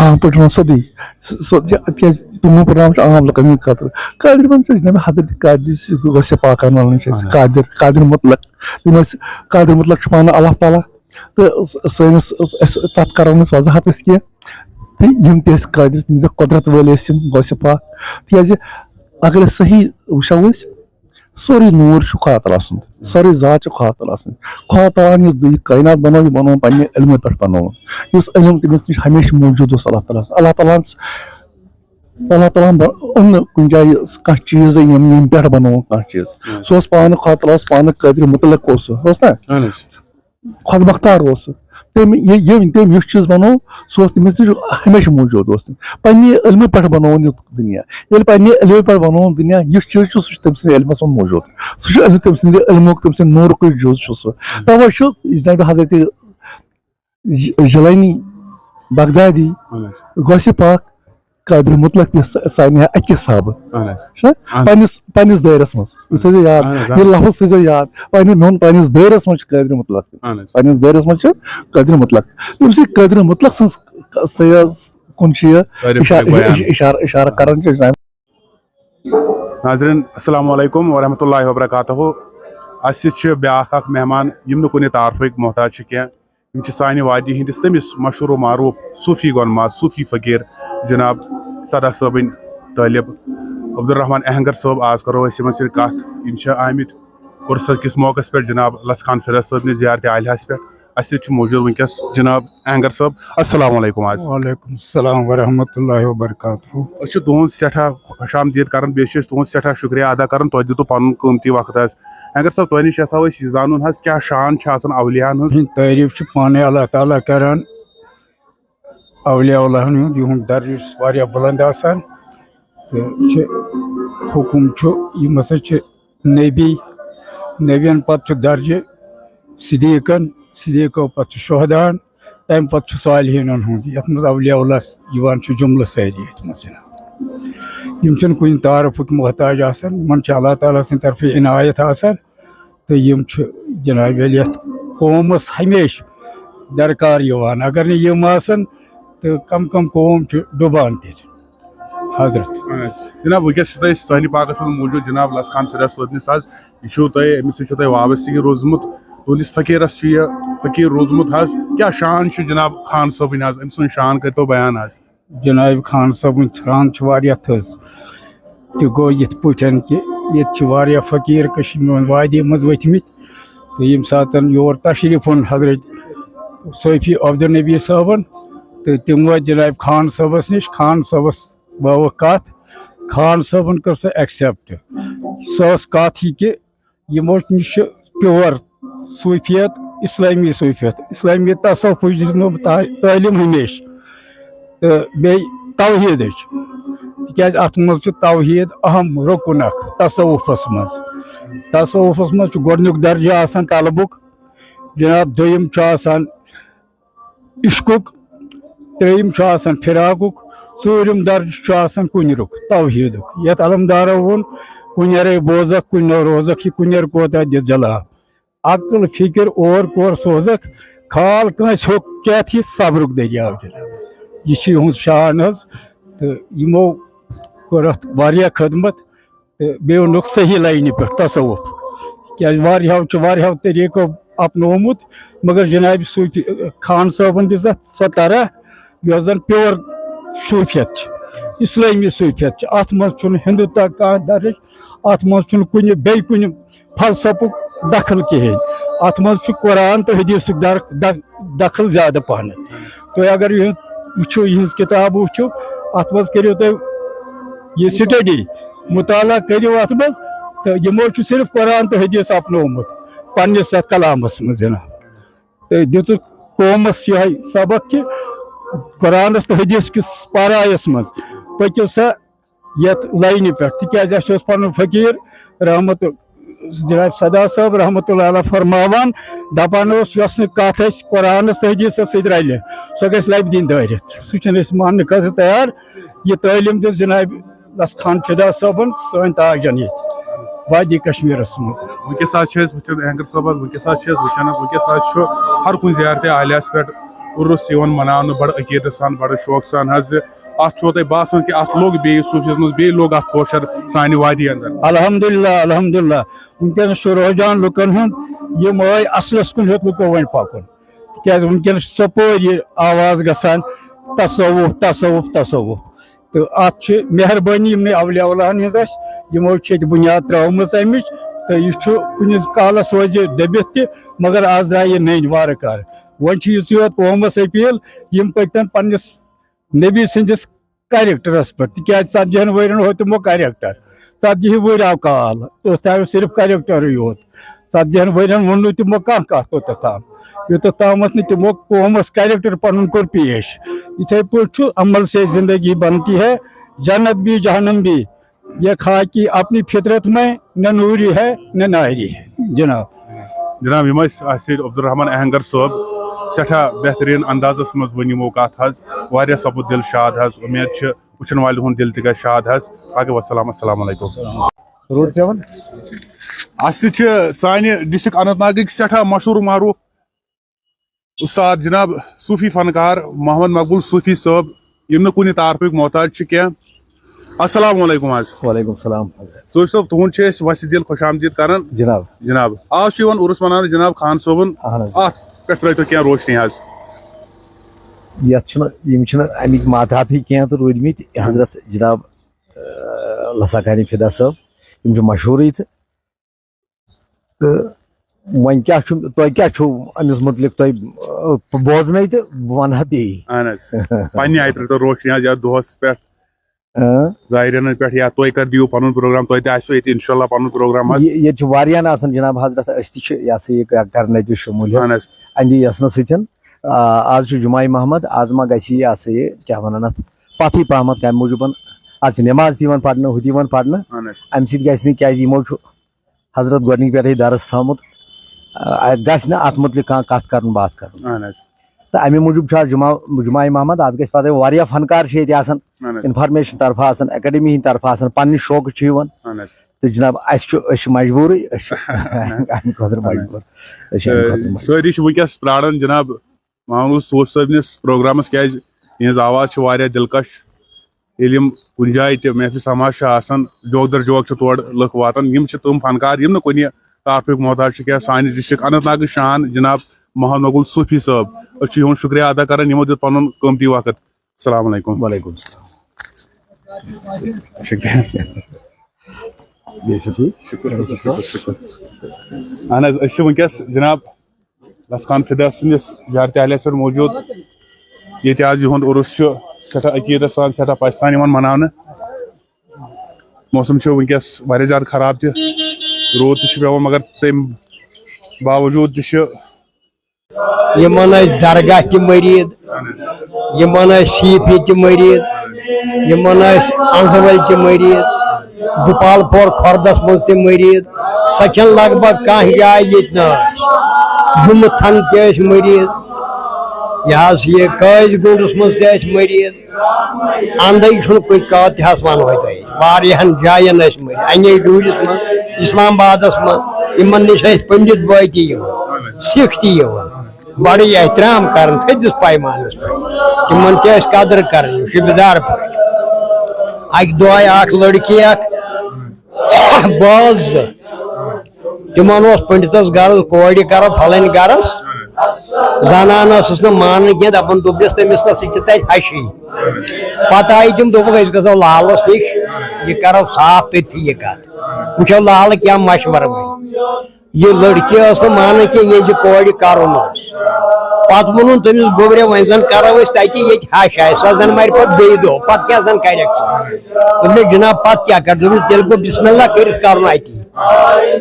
عام پٲٹھۍ سیٚودُے تِکیازِ تِمو پرناوان چھُ عام لُکن ہٕنٛدِ خٲطرٕ قادر وَن چھِ جناب حضرت قادر غوث پاک وَنان چھِ أسۍ قادر مطلق تِم ٲسۍ قادر مطلق چھُ پانہٕ اللہ تعالیٰ تہٕ سٲنِس أسۍ تَتھ کَرو نہٕ أسۍ وضاحت أسۍ کینٛہہ تہٕ یِم تہِ ٲسۍ قادر تِم زِ قۄدرت وٲلۍ ٲسۍ یِم غوث پاک تِکیازِ اگر أسۍ صحیح وٕچھو أسۍ سورُے نوٗر چھُ خۄدا تعالیٰ سُنٛد سٲرٕے ذات چھِ خۄدا تعالیٰ سٕنٛز خۄدا تعالیٰ یُس یہِ کٲینات بنوو یہِ بنوو پننہِ علمہٕ پٮ۪ٹھ بنووُن یُس علم تٔمِس نِش ہمیشہِ موٗجوٗد اوس اللہ تعالیٰ ہَس اللہ تعالیٰ ہن اوٚن نہٕ کُنہِ جایہِ کانٛہہ چیٖزٕے ییٚمہِ پٮ۪ٹھ بنووُن کانٛہہ چیٖز سُہ اوس پانہٕ خۄدا تعالیٰ اوس پانہٕ قٲدر مُطلق اوس سُہ اوس نا خۄد مختار اوس سُہ تٔمۍ یُس چیٖز بنوو سُہ اوس تٔمِس نِش ہمیشہِ موٗجوٗد اوس تٔمۍ پننہِ علمہٕ پٮ۪ٹھ بنووُن یہِ دُنیا ییٚلہِ پننہِ علمہٕ پٮ۪ٹھ بنووُن دُنیا یُس چیٖز چھُ سُہ چھُ تٔمۍ سٕنٛدِ علمس منٛز موٗجوٗد سُہ چھُ تٔمۍ سٕنٛدِ علمُک تٔمۍ سٕنٛدِ نوٗرکُے جُز چھُ سُہ تَوے چھُ جناب حضرت جیلانی بغدادی غوث پاک قادر مطلق تہِ سانہِ اَکہِ حسابہٕ پننِس دٲیرس منٛز یہِ تھٲیزیو یاد یہِ لفظ تھٲیزیو یاد پننِس دٲیرس منٛز چھُ قادر مطلق پننِس دٲیرس منٛز چھُ قادر مطلق تٔمۍ سٕنٛدِ قادر مطلق سٕنٛز سیاض کُن چھُ یہِ اِشارٕ کران چھِ جناب. ناظرین السلام علیکم ورحمۃ اللہ وبرکاتہ. اَسہِ چھِ بیٛاکھ اکھ مہمان یِم نہٕ کُنہِ تعارفٕکۍ محتاج چھِ کینٛہہ یِم چھِ سانہِ وادی ہِنٛدِس تٔمِس مشہوٗر و معروٗف صوٗفی گۄنماد صوٗفی فقیٖر جناب صدا صٲبٕنۍ طٲلب عبدالرحمان اہنگر صٲب. آز کرو أسۍ یِمن سۭتۍ کتھ. یِم چھِ آمٕتۍ عُرسس کِس موقعس پٮ۪ٹھ جناب لَژھ خان فِراز صٲبنہِ زیارتِ عالیہس پٮ۪ٹھ. اَسہِ سۭتۍ چھُ موٗجوٗد وٕنکیٚس جناب اہنگر صٲب. السلام علیکم. حظ وعلیکم السلام ورحمۃ اللہ وبرکاتہ. أسۍ چھِ تُہنٛز سٮ۪ٹھاہ خۄش آمدید کران بیٚیہِ چھِ أسۍ تُہنٛد سٮ۪ٹھاہ شُکریہ ادا کران تۄہہِ دِتوٗ پنُن قۭمتی وقت حظ. اہنگر صٲب تۄہہِ نِش یژھو أسۍ یہِ زانُن حظ کیاہ شان چھِ آسان اولِیاہن ہُنٛد. تعریٖف چھِ پانے اللہ تعالیٰ کران اولیاء اللہن ہُنٛد یِہُنٛد درجہٕ چھُ واریاہ بُلنٛد آسان تہٕ چھِ حُکُم چھُ یِم ہسا چھِ نبیَن پتہٕ چھُ درجہٕ صدیٖقو پتہٕ چھُ شہداہن تمہِ پتہٕ چھُ صالحیٖنن ہُنٛد یتھ منٛز اولیاء اللہ یِوان چھُ جُملہٕ سٲری یتھ منٛز جناب. یِم چھِنہٕ کُنہِ تعارفُک محتاج آسان یِمن چھِ اللہ تعالیٰ سٕنٛدِ طرفہٕ عنایت آسان تہٕ یِم چھِ جناب ییٚلہِ یتھ قومس ہمیشہِ درکار یِوان اگر نہٕ یِم آسان تہٕ کم قوم چھُ ڈُبان تیٚلہِ حضرت. جناب وٕنکیٚس چھُ تۄہہِ سٲنہِ پاکس منٛز موٗجوٗد جناب لَژھ خان فِراز صٲبنِس حظ. یہِ چھُو تۄہہِ أمِس سۭتۍ چھُو تۄہہِ وابستگی روٗزمُت. تُہنٛدِس فقیٖرس چھُ یہِ فقیٖر روٗدمُت حظ. کیاہ شان چھُ جناب خان صٲبٕنۍ حظ أمۍ سُنٛد شان کٔرتو بیان حظ. جناب خان صٲبٕنۍ شان چھِ واریاہ تھٔز تہِ گوٚو یِتھ پٲٹھۍ کہِ ییٚتہِ چھِ واریاہ فقیٖر کٔشیٖرِ منٛز وادی منٛز ؤتھمٕتۍ تہٕ ییٚمہِ ساتہٕ یور تشریٖف اوٚن حضرت صوفی عبدالنبی صٲبن تہٕ تِم وٲتۍ جناب خان صٲبس نِش. خان صٲبس بٲوٕکھ کتھ. خان صٲبن کٔر سۄ ایٚکسیپٹ. سۄ ٲس کتھ یہِ کہِ یِمو نِش چھُ پیور صوٗفیت اسلٲمی تصوفٕچ دِژمٕژ تعلیٖم ہمیشہِ تہٕ بیٚیہِ توحیٖدٕچ تِکیازِ اتھ منٛز چھُ توحیٖد اہم رُکُن اکھ تصوُفس منٛز چھُ گۄڈنیُک درجہٕ آسان طلبُک جناب. دوٚیِم چھُ آسان عشقُک. ترٛیٚیِم چھُ آسان فِراقُک. ژوٗرِم درجہٕ چھُ آسان کُنیرُک توحیٖدُک یتھ علمدارو ووٚن کُنیرے بوزکھ کُنہِ روزکھ یہِ کُنیر کوتاہ دِتھ جلاب عقل فِکر اور کور سوزکھ کھال کٲنٛسہِ ہیوٚک چٮ۪تھ یہِ صبرُک دٔریاو جناب. یہِ چھُ یِہُنٛد شان حظ تہٕ یِمو کوٚر اتھ واریاہ خدمت تہٕ بیٚیہِ اوٚنُکھ صحیح لاینہِ پٮ۪ٹھ تصوُف کیازِ واریاہو طٔریٖقو اپنومُت مگر جناب صوفی خان صٲبن دِژ اتھ سۄ طرح یۄس زن پیور صوٗفیت چھِ اسلٲمی صوٗفیت چھِ. اتھ منٛز چھُنہٕ ہندوٗتا کانٛہہ درٕج. اتھ منٛز چھُنہٕ بیٚیہِ کُنہِ فلسفُک دخل کِہینۍ. اتھ منٛز چھُ قرآن تہٕ حدیٖثُک دخل زیادٕ پہن. تُہۍ اگر وٕچھِو یِہنٛز کِتابہٕ وٕچھِو اتھ منٛز کٔرِو تُہۍ یہِ سٹڈی مُطالعہ کٔرِو اتھ منٛز تہٕ یِمو چھُ صرف قرآن تہٕ حدیٖث اپنومُت پننِس یتھ کلامس منٛز جناب تہٕ دِتُکھ قومس یِہوے سبق کہِ قرآنس تہٕ حدیٖث کِس پارایس منٛز پٔکِو سا یتھ لاینہِ پٮ۪ٹھ تِکیازِ اسہِ اوس پنُن فقیٖر رحمت جناب صدا صٲب رحمتہ اللہ علیہ فرماوان دپان اوس یۄس نہٕ کتھ اسہِ قرآنس تہٕ حدیٖثس سۭتۍ رلہِ سۄ گژھِ لبہِ دِنۍ دٲرِتھ. سُہ چھِنہٕ أسۍ ماننہٕ خٲطرٕ تیار. یہِ تعلیٖم دِژ جناب لَژھ خان فِدا صٲبن سٲنۍ تاجن ییٚتہِ وادی کشمیٖرس منٛز. وٕنکیٚس حظ چھِ أسۍ وٕچھان اہنگر صٲب حظ وٕنکیٚس حظ چھِ أسۍ وٕچھان وٕنکیٚس حظ چھُ ہر کُنہِ زیارتہِ عالیہس پٮ۪ٹھ عرس مناونہٕ بڑٕ عقیدت سان بڑٕ شوق سان حظ اتھ چھو تۄہہِ باسان کہِ اتھ لوٚگ بیٚیہِ صوٗفیس منٛز بیٚیہِ لوٚگ اتھ پوشر سانہِ وادی انٛدر الحمدللہ الحمدللہ ونکیٚنس چھُ رجحان لُکن ہُنٛد یِم ٲے اصلس کُن ہیوٚت لُکو وۄنۍ پکُن تِکیازِ ونکیٚنس چھُ ژۄپٲرۍ یہِ آواز گژھان تصوُف تصوُف تصوُف تہٕ اتھ چھِ مہربٲنی یِمنٕے اولیاء اللہن ہٕنٛز اسہِ یِمو چھِ ییٚتہِ بُنیاد ترٲومٕژ امِچ تہٕ یہِ چھُ کُنہِ کالس روزِ دٔبِتھ تہِ مگر آز درٛایہِ یہِ نٔنۍ وارٕ کارٕ وۄنۍ چھِ یِژٕے یوت قومس اپیٖل یِم پٔکۍتن پننِس نبی سٕنٛدِس کریکٹرس پٮ۪ٹھ تِکیازِ 40 ؤرین ہوو تِمو کریکٹر 40 ؤری آو کال اوس تھاو صرف کریکٹرٕے یوت 40 ؤرین ووٚن نہٕ تِمو کانٛہہ کتھ توٚتتھ تام یوٚتتھ تامتھ نہٕ تِمو قومس کریکٹر پنُن کوٚر پیش یِتھے پٲٹھۍ چھُ عمل سے زندگی بنتی ہے جنت بھی جہنم بھی یہ خاکی اپنی فطرت میں نہ نوری ہے نہ ناری ہے جناب جناب یم سید عبدالرحمان اہنگر صٲب سٹھاہ بہترین اندازس مز ونیمو کتھ حظ واریاہ سپُد دل شاد حظ امید چھ وچھن والٮ۪ن ہُنٛد دل تہِ گژھِ شاد حظ باقی وسلام السلام علیکم روڈ پیون اس سانہِ ڈسٹرک اننت ناگٕکۍ سٹھاہ مشہوٗر معروٗف استاد جناب صوفی فنکار محمد مقبول صوفی صٲب یم نہٕ کُنہِ تعارفٕکۍ محتاج چھِ کینٛہہ السلام علیکم حظ وعلیکم السلام صوفی صٲب تُہُنٛد چھِ أسۍ وسہِ دل خۄش آمدید کران جناب جناب آز چھُ یِوان عرس مناونہٕ جناب خان صٲبُن اتھ پٮ۪ٹھ ترٲیتو کینٛہہ روشنی حظ یتھ چھِنہٕ امیِکۍ ماتحاتی کینٛہہ تہٕ روٗدمٕتۍ حضرت جناب لسا خانی فدا صٲب یِم چھِ مشہوٗرٕے تہٕ وۄنۍ کیٛاہ چھُ تۄہہِ کیٛاہ چھُو أمِس مُتعلق تۄہہِ بوزنٕے تہٕ بہٕ وَنہٕ ہا تی اہن حظ پننہِ آیہِ ترٲیتو روشنی حظ یتھ دۄہس پٮ۪ٹھ ظٲہریٖنن پٮ۪ٹھ یا تُہۍ کر دِیِو پنُن پروگرام تۄہہِ تہِ آسوٕ ییٚتہِ انشاء اللہ پنُن پروگرام حظ ییٚتہِ چھُ واریاہن آسان جناب حضرت أسۍ تہِ چھِ یہِ ہسا یہِ کران اَتہِ شموٗلیت اہن حظ اَمہِ یژھنہٕ سۭتۍ آز چھُ جمعہ محمد آز ما گژھِ یہِ ہسا یہِ کیٛاہ وَنان اتھ پتھٕے پہمتھ کمہِ موٗجوٗبن آز چھِ نٮ۪ماز تہِ یِوان پرنہٕ ہُہ تہِ یِوان پرنہٕ اہن حظ امہِ سۭتۍ گژھِ نہٕ کیٛازِ یِمو چھُ حضرت گۄڈنِکۍ پٮ۪ٹھٕے درس تھومُت گژھِ نہٕ اتھ مُتعلق کانٛہہ کتھ کرُن باتھ کرُن اہن حظ تہٕ امہِ موٗجوٗب چھُ آز جمعہ محمد اتھ گژھِ پتہٕ واریاہ فنکار چھِ ییٚتہِ آسان اہن حظ انفارمیشن طرفہٕ آسان اکیڈمی ہٕنٛدِ طرفہٕ آسان پننہِ شوقہٕ چھِ یِوان اہن حظ تہٕ جناب أسۍ چھِ مجبوٗرٕے أسۍ چھِ امہِ خٲطرٕ مجبوٗر أسۍ چھِ امہِ خٲطرٕ مجبوٗر سٲری چھِ ؤنکیٚس پراران جناب محمد صوفی صٲبنِس پروگرامس کیازِ یِہنٛز آواز چھِ واریاہ دلکش ییٚلہِ یِم کُنہِ جایہِ تہِ محفل سماج چھِ آسان جوگ در جوگ چھِ تورٕ لُکھ واتان یِم چھِ تِم فنکار یِم نہٕ کُنہِ تعارفٕکۍ محتاج چھِ کینٛہہ سانہِ ڈسٹرک اننت ناگٕچ شان جناب محمد مقبول صوفی صٲب أسۍ چھِ یِہُنٛد شُکریہ ادا کران یِمو دیُت پنُن قۭمتی وقت السلام علیکم وعلیکم السلام اہن حظ أسۍ چھِ ؤنکیٚس جناب لس خان فدا سٕنٛدِس زیارتِ عالیس پٮ۪ٹھ موٗجوٗد ییٚتہِ آز یِہُنٛد عرس چھُ سٮ۪ٹھاہ عقیدت سان سٮ۪ٹھاہ پژھِ سان یِوان مناونہٕ موسم چھُ ؤنکیٚس واریاہ زیادٕ خراب تہِ روٗد تہِ چھُ پیٚوان مگر تمہِ باوجوٗد تہِ چھِ یِمن ٲسۍ درگاہ تہِ مٔریٖد یِمن ٲسۍ شیٖفہِ تہِ مٔریٖد یِمن ٲسۍ انزوَل تہِ مٔریٖد گوپال پور کھۄردس منٛز تہِ مٔریٖد سۄ چھنہٕ لگ بگ کانٛہہ جاے ییٚتہِ نہٕ ٲسۍ جُمہٕ تھن تہِ ٲسۍ مٔریٖد یہِ حظ یہِ قٲضۍ گوٚنٛڈس منٛز تہِ ٲسۍ مٔریٖد اندٕے چھُنہٕ کُنہِ کتھ حظ ونہو تۄہہِ واریاہن جاین ٲسۍ مٔریٖد انے ڈوٗرِس منٛز اسلام آبادس منٛز یِمن نِش ٲسۍ پنڈت بٲے تہِ یِوان سِکھ تہِ یِوان بڑٕ احترام کران تھٔدِس پیمانس پٮ۪ٹھ تِمن تہِ ٲسۍ قدر کران شُبدار پٲٹھۍ اکہِ دۄہ آیہِ اکھ لڑکی اکھ باز زٕ تِمن اوس پنڈتس غرض کورِ کرو پھلٲنۍ گرس زنان ٲسٕس نہٕ مانان کینٛہہ دپان دوٚپنس تٔمِس نہ سُہ تہِ تتہِ ہشی پتہٕ آیہِ تِم دوٚپُکھ أسۍ گژھو لالس نِش یہِ کرو صاف تٔتھی یہِ کتھ وٕچھو لالہٕ کیٛاہ مشورٕ وۄنۍ یہِ لڑکی ٲس نہٕ مانان کینٛہہ ییٚلہِ زِ کورِ کرُن اوس پتہٕ ووٚنُن تٔمِس گوٚبرِ وۄنۍ زن کرو أسۍ تتہِ ییٚتہِ ہش آسہِ سۄ زن مرِ پتہٕ بیٚیہِ دۄہ پتہٕ کیٛاہ زن کرکھ ژٕ دوٚپنس جناب پتہٕ کیٛاہ کر دوٚپنس تیٚلہِ گوٚو بسم اللہ کٔرِتھ کرُن اتی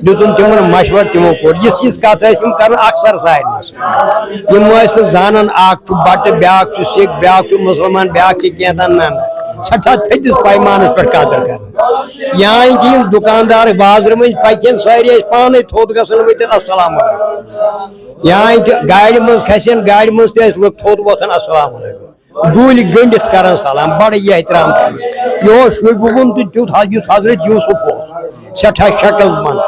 دیُتُن تِمن مشورٕ تِمو کوٚر یِژھ یِژھ کتھ ٲسۍ یِم کران اکثر سارنٕے یِم ٲسۍ نہٕ زانان اکھ چھُ بٹہٕ بیاکھ چھُ سِکھ بیاکھ چھُ مُسلمان بیاکھ چھُ کینٛژن نہ سٮ۪ٹھاہ تھٔدِس پیمانس پٮ۪ٹھ قدر کران یا کہِ یِم دُکاندار بازرٕ منٛز پکن سٲری ٲسۍ پانے تھوٚد گژھان ؤتھِتھ السلام علیکم یا کہِ گاڑِ منٛز کھسن گاڑِ منٛز تہِ ٲسۍ لُکھ تھوٚد وۄتھان السلام علیکم ڈوٗلۍ گٔنڈِتھ کران سلام بڑٕ یہِ احترام کران یہِ اوس شوٗبوُن تہٕ تیُتھ یُتھ حضرت یوٗسف اوس سٮ۪ٹھاہ شکل منٛد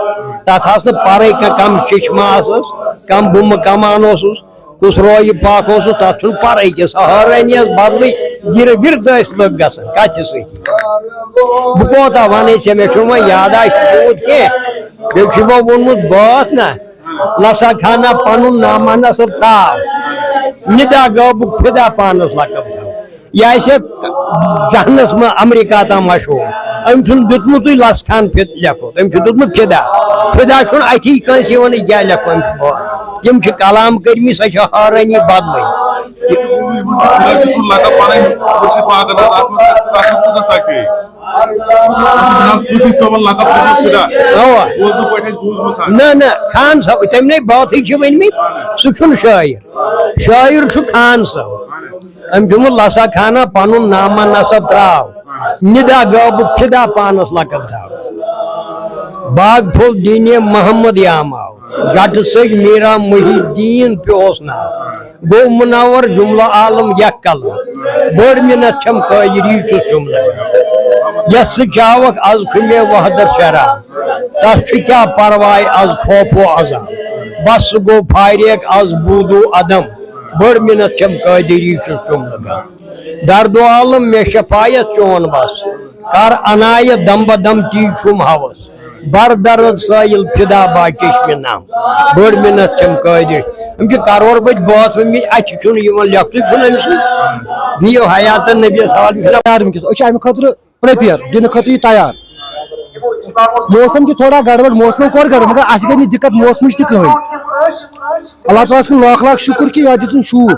تتھ ٲس نہٕ پرے کانٛہہ کم چشمہ ٲسٕس کم بُمہٕ کمان اوسُس کس روی پاک تک پڑے حیرانی بدل گر دس لگ گھن کتھ سی بہ کوتا ون ے مے و یاد تیوت کی بیو وونمت بات نا لسا خانہ پن نامہ نصب تھاو ندا غوبک فدا پانس لقب تھاو یہ جہنس میں امریکہ تام مشہور ام دتمت لس خان لیکھت ام دتمت فدا فدا اتھی کنس کیا لیکھو تم کلام کرمی سو حیرانی بدل نہ خان صاحب تم نے بات ونمت سہ شاعر شاعر خان صاحب ام دمت لسا خانہ پن نامہ نصب تراو ندا غوبک فدا پانس لقب تھاو باغ پھول دین محمد یام آو گٹ سگ میرا محی الدین پیوس ناو گو منور جملہ عالم یک قلم بڑ منت چھم قادری چم لگا یس سچاوک از کھلے وحدت شراب تس کیا پرواہ از خوف و عذاب بس گو فاریک از بود و عدم بڑ منت چھم قادری چم لگا درد و عالم میں شفایت چون بس کر عنایت دم بدم تی چھم ہوس بر درد سائل فدا با چشم نام بڑ منت چھم قادر ام کرور بچ بات ونمت اتھ لکھت نیو حیات نبی امہ خاطر پریپیئر دن خاطر تیار موسم تھوڑا گڑبڑ موسم کور گڑبڑ مگر اس گئی دقت موسم تہ کہیں اللہ تعالیٰ کن لاکھ لاکھ شکر کہ یہ دن شور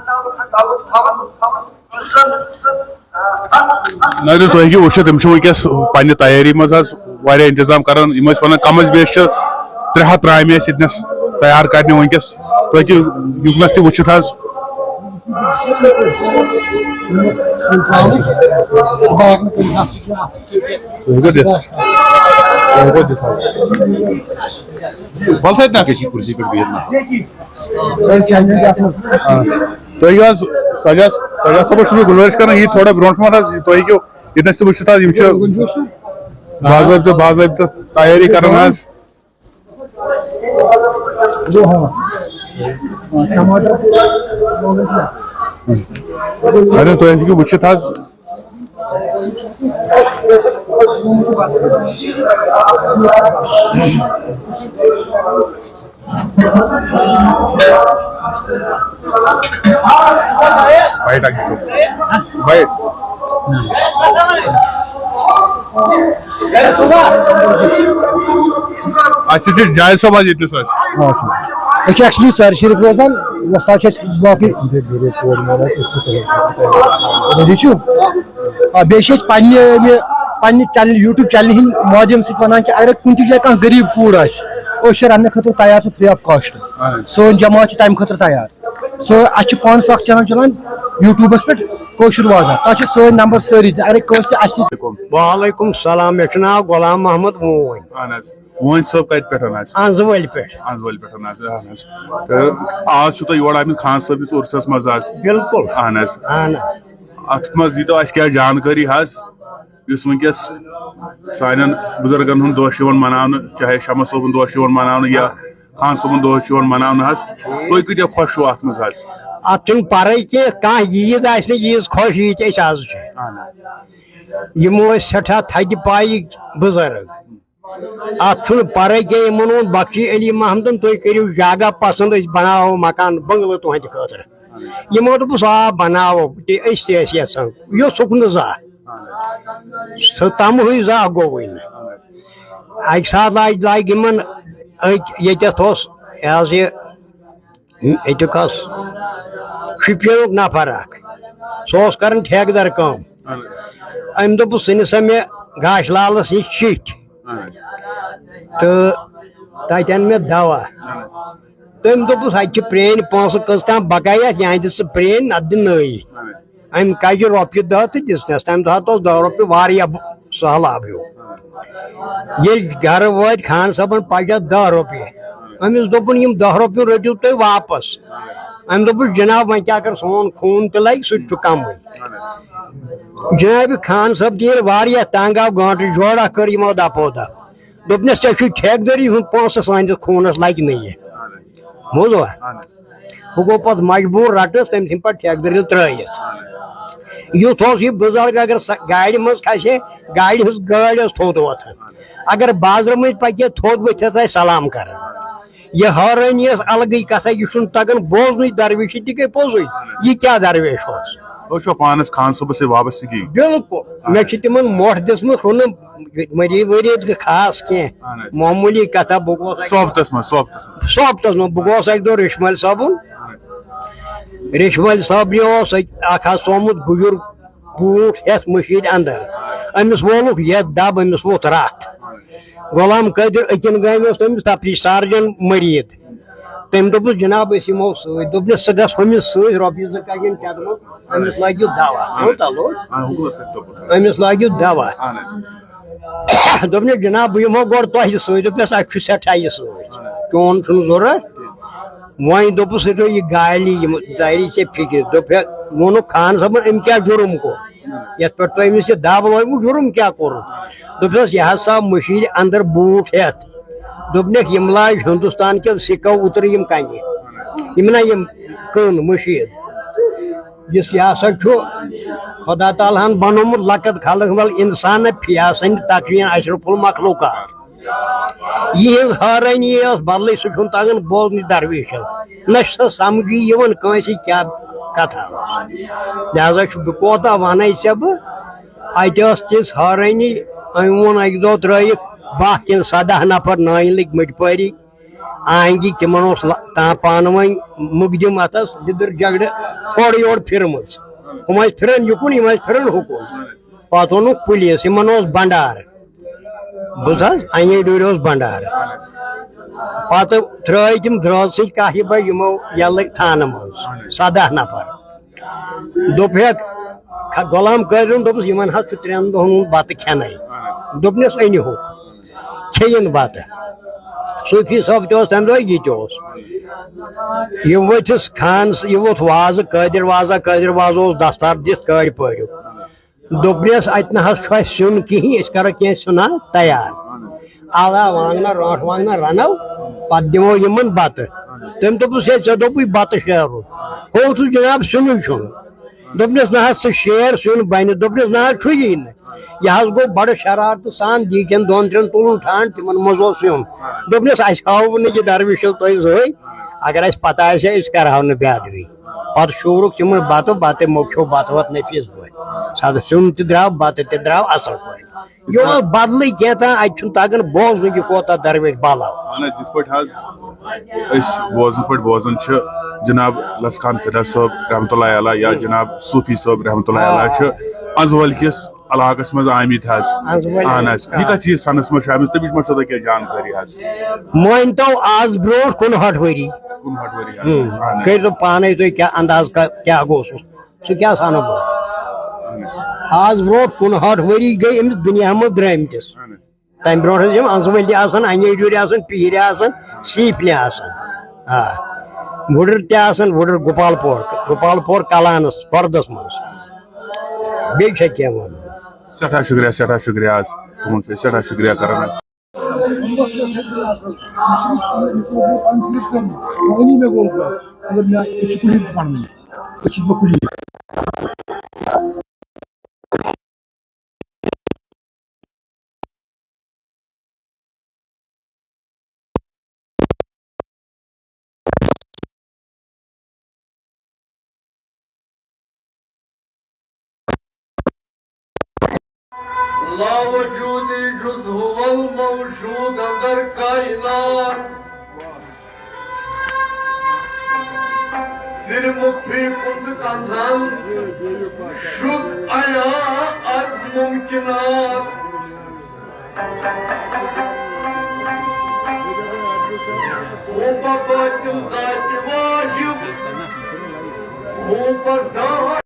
نظر تھی ہیٚکِو وٕچھِتھ یِم چھِ وٕنکیٚس پننہِ تیٲری منٛز حظ واریاہ انتظام کران یِم ٲسۍ ونان کم از بیش چھِ 300 ترامہِ اَسہِ ییٚتنس تیار کرنہِ وٕنکیٚس تُہۍ ہیٚکِو یُکنتھ تہِ وٕچھِتھ حظ بل سا کُرسی پٮ۪ٹھ بِہِتھ تُہۍ ہیٚکِو حظ سجاد صٲبس چھُس بہٕ گُزٲرِش کران یہِ تھوڑا برونٛٹھ کُن حظ تُہۍ ہیٚکِو ییٚتنس تہِ وٕچھِتھ حظ یِم چھِ باضٲبطہٕ تیٲری کران حظ اگر تُہۍ ہیٚکِو وٕچھِتھ حظ بایٹ اَسہِ چھِ جاوید صٲب حظ ییٚتنس ایکچولی سر شریف روزان وۄستاد چھِ اَسہِ باقٕے بیٚیہِ چھِ أسۍ پننہِ چینل یوٗٹیوٗب چینلہِ ہٕنٛدۍ مادھیم سۭتۍ ونان کہ اگر کُنہِ تہِ جایہِ کانٛہہ غریٖب کوٗر آسہِ أسۍ چھِ رننہٕ خٲطرٕ تیار سُہ فری آف کاسٹ سٲنۍ جماعت چھِ تمہِ خٲطرٕ تیار سو اَسہِ چھِ پانس اکھ چینل چلان یوٗٹیوٗبس پٮ۪ٹھ کٲشُر وازا تتھ چھِ سٲنۍ نمبر سٲری اگر کٲنٛسہِ اَسہِ وعلیکم السلام مےٚ چھُ ناو غلام محمد ووٗنۍ وٲنۍ صٲب کتہِ پٮ۪ٹھ حظ انزوٲلۍ پٮ۪ٹھ انزوٲلۍ پٮ۪ٹھ حظ اہن حظ تہٕ آز چھُو تُہۍ یور آمٕتۍ خان صٲبنِس عُرسس منٛز حظ بالکل اہن حظ اہن اتھ منٛز دیٖتو اَسہِ کیٛاہ جانکٲری حظ یُس وٕنکیٚس سانٮ۪ن بُزرگن ہُنٛد دۄہ چھُ یِوان مناونہٕ چاہے شمس صٲبُن دۄہ چھُ یِوان مناونہٕ یا خان صٲبُن دۄہ چھُ یِوان مناونہٕ حظ تُہۍ کۭتیاہ خۄش چھِو اتھ منٛز حظ اتھ چھُنہٕ پرے کینٛہہ کانٛہہ عیٖد آسہِ نہٕ ییٖژ خۄش ییٖتۍ أسۍ آز چھِ یِم ٲسۍ سٮ۪ٹھاہ تھدِ پایِکۍ بُزرگ اتھ چھُنہٕ پرے کینٛہہ یِمن ووٚن بخشی علی محمدن تُہۍ کٔرِو جگہ پسنٛد أسۍ بناوو مکان بنگلہٕ تُہنٛدِ خٲطرٕ یِمو دوٚپُس آ بناوو أسۍ تہِ ٲسۍ یژھان یوٚژھُکھ نہٕ زانٛہہ سُہ تمہٕے زانٛہہ گوٚوُے نہٕ اکہِ ساتہٕ لاگہِ یِمن ییٚتٮ۪تھ اوس یہِ حظ یہِ ییٚتیُک حظ شُپینُک نفر اکھ سُہ اوس کران ٹھیکہٕ در کٲم أمۍ دوٚپُس ژٕ نِسا مےٚ گاش لالس نِش چِٹھۍ تہٕ تتہِ اَن مےٚ دوا تٔمۍ دوٚپُس اَتہِ چھِ پرٛٲنۍ پونٛسہٕ کٔژ تام بقایا یا دِ ژٕ پرٛٲنۍ نتہٕ دِ نٔے أمۍ کجہِ رۄپیہِ دہ تہٕ دِژنس تمہِ دۄہ اوس 10 رۄپیہِ واریاہ سہلاب ہیوٗ ییٚلہِ گرٕ وٲتۍ خان صٲبن پجہِ 10 رۄپیہِ أمِس دوٚپُن یِم 10 رۄپیہِ رٔٹِو تُہۍ واپس أمۍ دوٚپُس جناب وۄنۍ کیٛاہ کر سون خوٗن تہِ لگہِ سُہ تہِ چھُ کمٕے جناب خان صٲب تہِ ییٚلہِ واریاہ تنگ آو گٲنٹہٕ جورا کٔر یِمو دپو دپ دوٚپنس ژےٚ چھُے ٹھیکہٕ دٔری ہُنٛد پونٛسہٕ سٲنِس خوٗنس لگہِ نہٕ یہِ بوٗزوا وہ گو پتہ مجبور رٹس تم ثم پہ ٹھیکدر ترائت یوت یہ بزرگ اگر گاڑی مز کھسے گاڑی ہز گاڑی تھوت وتھان اگر بازر مز پکہ تھوت ورتھ سلام کر یہ حیرانی الگے کتھا یہ تگان بوزن درویشی تہ گئی پوزی یہ کیا درویش تھی پانس خان صبح سے وابستگی بالکل مے تمن موٹ دسمت ہوں مری ورید خاص کی معمولی کتھا بہ صحبتس من بہ گوس اک دہ ریشمل صابن ریشمل صابنہ اخ سومت بزرگ بوٹ ہیس مشید اندر امس وولک یہ دب امس ووت رات غلام قادر اکن گامہ تمس تفریح سارجن مرید تم دس جناب یمو ستس سہ گھ ہمس ست رۄپیہِ 2 کڑن چندس امس لاگو دوا تلو امس لاگو دوا دس جناب بہ یمو گۄڈٕ تۄہہِ سۭتۍ دس اَسہِ چھُ سٮ۪ٹھاہ یہِ سۭتۍ چون چھُنہٕ ضروٗرت وۄنۍ دوٚپُس ہٹو یہ گالی داری ژےٚ فکر ووٚنُکھ خان صٲبن أمۍ کیٛاہ جُرم کوٚر یتھ پٮ۪ٹھ تۄہہِ أمِس یہِ دب لوگوٕ جُرم کیٛاہ کوٚرُن دوٚپنس یہِ ہسا مٔشیٖد اندر بوٗٹھ ہٮ۪تھ دوٚپنکھ یِم لاج ہندوستان کٮ۪و سِکو اوترٕ یِم کنہِ یِم نا یِم کٕن مٔشیٖد یُس یہِ ہسا چھُ خدا تعالیٰ ہن بنوومُت لۄکٕٹ خلق ول انسان فی آسن تقریٖن اشرف المخلوقات یہ حیرانی بدلے سہ تگان بوزن درویش نہ سہ سمجھی کنسی کیا کتھا لہذا بہ کوتاہ ون ژے بہ اتہ تس حیرانی ام وون اکہ دہ ترائک 12 کن 17 نفر نان لگ مٹ پاری آہنگی تمن پان ون مقدم اتس لدر جگڑ تھوڑ یور پھرم ہم پھرن یکن ہم پھرن ہکن پتہ وونک پولیس یمن بنڈار بوز انے ڈور بنڈار پتہ ترائے تم درز سی کاہ بج یمو یل تھانہ من 17 نفر دوپک غلام قادرن دوپس یمن حظ 3 دہن بتہ کھینے دوپنس أنۍ ہوک کھیٚیِن بتہ صوفی صٲب تہ تمہ دۄہ یہ تہ یہ ؤتھس خان یہ ووت واز قادر واز دستار دِتھ کارِ پٲرِو دوپنس اتہ نہ حظ چھُ اَسہِ سیُن کہین أسۍ کرو کینٛہہ سیُنا تیار اعلیٰ وانگنا روٹ وانگنا رنو پتہ دمو یمن بتہ تم دوپس ہے ژےٚ دوپُے بتہ شیرُن ہو تو جناب سیُنٕے چھُنہٕ دوپنس نہ حظ ژٕ شیر سیُن بنہِ دوپنس نہ حظ چھُیی نہٕ یہ حظ گو بڑ شرارت سان دیکن 2-3 تلن ٹھانڈ تمن مز سیون دوپنس اس ہاو نہ یہ درویشل تہ زٕہٕے اگر اس پتہ آسہِ اس کرہو نہٕ بیادوی پتہ شورُکھ تمن بتہ موکھیو بتہ وت نفیس پٲٹھۍ سد سیُن تہِ درٛاو بتہ تہِ درٛاو اصل پٲٹھۍ یہ بدلٕے کینٛژھا اتہِ چھُنہٕ تگان بوزنُے یہِ کوتاہ درویش بالاو جس پٲٹھۍ بوزان چھِ جناب لس خان فدا صٲب رحمتہ اللہ علیہ یا جناب صوفی صٲب رحمتہ اللہ علیہ انزول کس علاقس مز آمت اہن حظ یہ کت چیز سنس مز آمت تمچ مز کیا جانکاری حظ مٲنۍ تو آز برونٛٹھ 59 ؤری کٔرۍ تو پانے تُہۍ کیا انداز کیا گوٚو سُہ کیا سنو بہٕ آز برونٛٹھ 59 ؤری گٔے أمِس دُنیا منٛز درٛٲمتِس تمہِ برونٛٹھ ٲسۍ یِم انزولی آسان انے ڈُرۍ آسان پِہرِ آسان سیٖفنہِ آسان وُڈٕر تہِ آسان وُڈٕر گوپال پور کلانس فردس منٛز بیٚیہِ چھا کینٛہہ وَنُن سٹھا شکریہ آج تمن سٹھا شکریہ کران لا وجودی جز هو الموجود در کائنات سر مخفی کند کنزل شد آیا از ممکنات خوب باطن ذات واجب خوب ظاہر